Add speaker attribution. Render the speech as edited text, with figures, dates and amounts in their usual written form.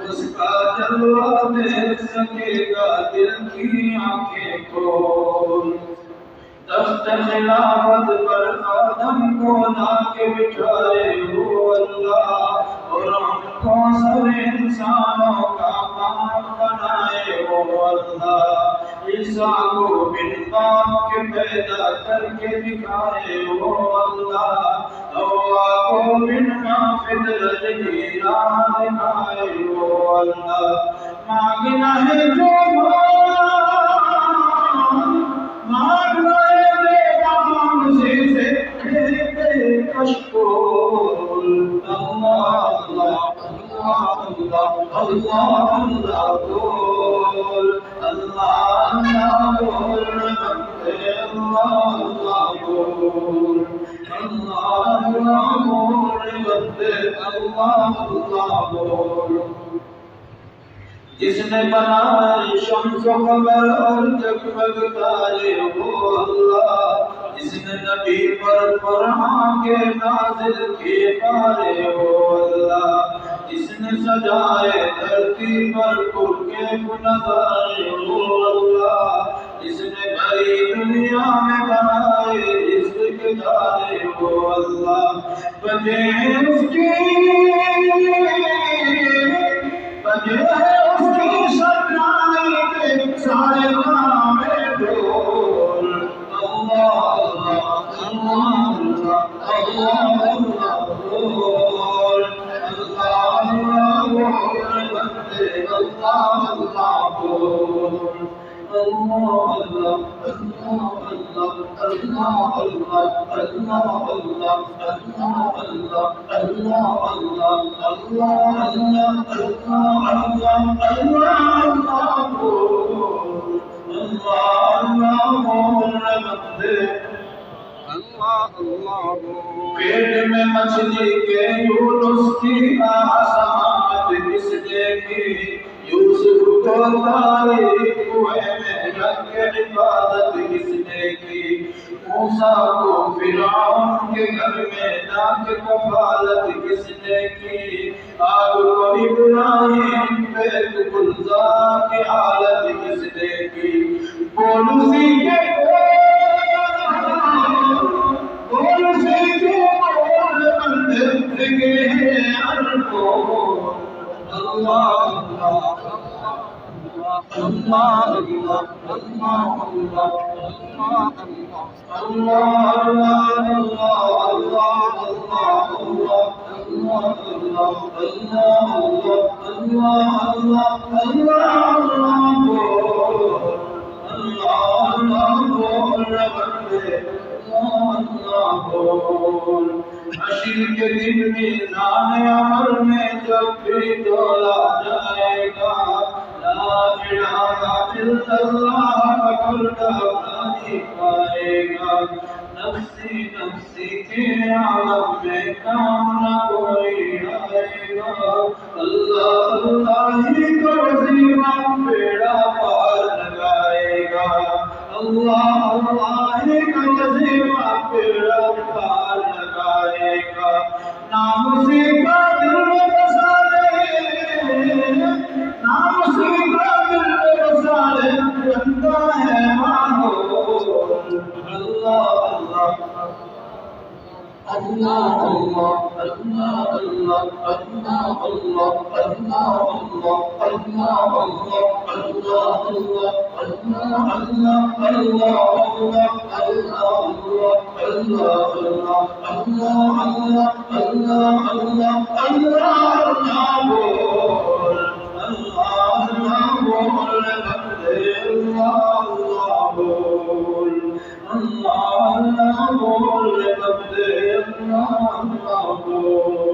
Speaker 1: اس کا جلوہ دیکھ سکے گا دل کی آنکھیں کھول دست خلافت پر آدم کو لا کے بٹھائے ہو اللہ اور ہم کو سب انسانوں کا باپ بنائے ہو اللہ عیسیٰ کو بن باپ کے پیدا کر کے دکھائے ہو اللہ حوا کو بن ماں فطرت کی راہ دکھائے ہو اللہ مانگنا ہے جو مانگنا ہے بے مانگ سے کشکول اللہ اللہ اللہ اللہ بول اللہ اللہ بول بندے اللہ اللہ بول اللہ اللہ بول بندے اللہ اللہ بول جس نے بنائے شمس و قمر اور جگمگ تارے ہو اللہ جس نے نبی پر قرآن کے نازل کیے پارے ہو اللہ جس نے سجائے دھرتی پر پر کے نظارے ہو اللہ جس نے بھری دنیا میں بنائے رزق کے دارے ہو اللہ بجے اس کی بجے اس کی شرنائی کے سارے نام ڈھول اللہ اللہ اللہ اللہ اللہ بول اللہ اللہ بول بندے اللہ اللہ بول اللہ اللہ اللہ اللہ اللہ اللہ اللہ اللہ اللہ اللہ پیٹ میں مچھلی کے یونس کی آسامت کس نے کی یوسف کو تاریخ کوئے میں رکھ کے حفاظت کس نے کی موسیٰ کو فرعون کے گھر میں لا کے کفالت کس نے کی آگ کو ابراہیم بیت گلزار کی حالت کس نے کی بول سیکھے بول سیکھے بول بندے لگے ہیں انکول اللہ اللہ اللہ اللہ اللہ حشر کے دن میزان عمر میں جب بھی تولا جائے گا لا الہ الا اللہ کا نہیں پائے گا نفسی نفسی کے عالم میں کام نہ کوئی آئے گا اللہ اللہ ہی کو وظیفہ بیڑا پار لگائے گا اللہ اللہ ہی کو وظیفہ بیڑا پار لگائے گا نام اسی کا دل میں بسا لے نام اسی کا دل میں بسا لے بندہ ہے ماحول اللہ اللہ اللہ اللہ اللہ اللہ اللہ اللہ اللہ اللہ اللہ اللہ اللہ بول اللہ اللہ بول بندے اللہ اللہ بول